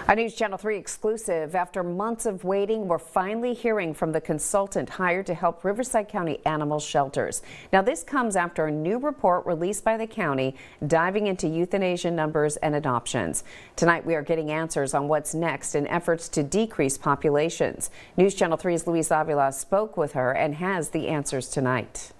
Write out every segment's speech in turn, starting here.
A News Channel 3 exclusive. After months of waiting, we're finally hearing from the consultant hired to help Riverside County animal shelters. Now, this comes after a new report released by the county diving into euthanasia numbers and adoptions. Tonight, we are getting answers on what's next in efforts to decrease populations. News Channel 3's Luis Avila spoke with her and has the answers tonight.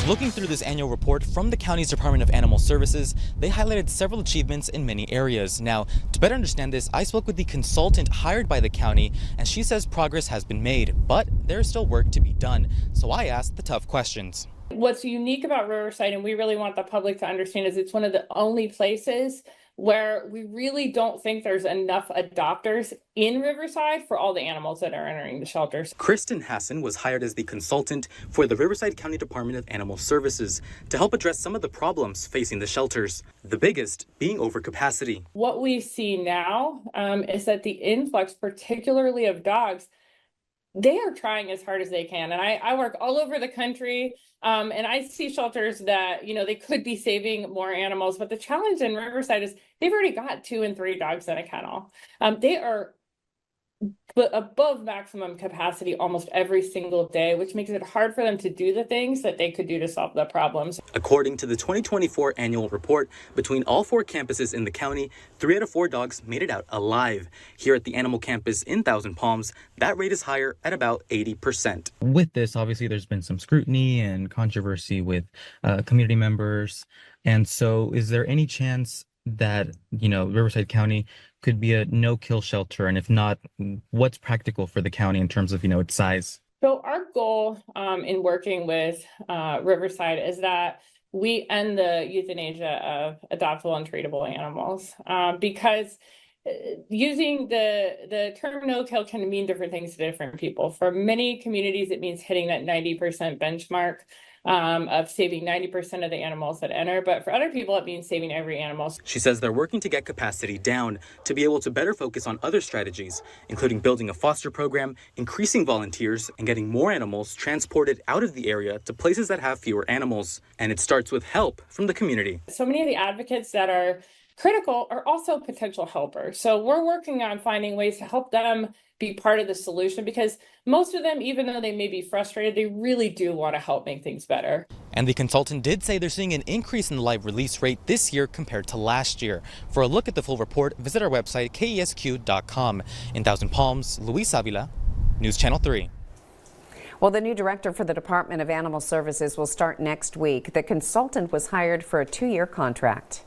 Looking through this annual report from the county's Department of Animal Services, they highlighted several achievements in many areas. Now, to better understand this, I spoke with the consultant hired by the county, and she says progress has been made, but there's still work to be done. So I asked the tough questions. What's unique about Riverside, and we really want the public to understand, is it's one of the only places where we really don't think there's enough adopters in Riverside for all the animals that are entering the shelters. Kristen Hassan was hired as the consultant for the Riverside County Department of Animal Services to help address some of the problems facing the shelters, the biggest being overcapacity. What we see now is that the influx, particularly of dogs, they are trying as hard as they can. And I work all over the country, and I see shelters that, they could be saving more animals. But the challenge in Riverside is they've already got 2 and 3 dogs in a kennel. They are above maximum capacity almost every single day, which makes it hard for them to do the things that they could do to solve the problems. According to the 2024 annual report, between all 4 campuses in the county, 3 out of 4 dogs made it out alive. Here at the Animal Campus in Thousand Palms, that rate is higher at about 80%. With this, obviously, there's been some scrutiny and controversy with community members. And so is there any chance that, Riverside County could be a no-kill shelter? And if not, what's practical for the county in terms of, its size? So our goal in working with Riverside is that we end the euthanasia of adoptable and treatable animals, because using the term no-kill can mean different things to different people. For many communities, it means hitting that 90% benchmark of saving 90% of the animals that enter. But for other people, it means saving every animal. She says they're working to get capacity down to be able to better focus on other strategies, including building a foster program, increasing volunteers, and getting more animals transported out of the area to places that have fewer animals. And it starts with help from the community. So many of the advocates that are critical are also potential helpers. So we're working on finding ways to help them be part of the solution, because most of them, even though they may be frustrated, they really do want to help make things better. And the consultant did say they're seeing an increase in the live release rate this year compared to last year. For a look at the full report, visit our website, kesq.com. In Thousand Palms, Luis Avila, News Channel 3. Well, the new director for the Department of Animal Services will start next week. The consultant was hired for a 2-year contract.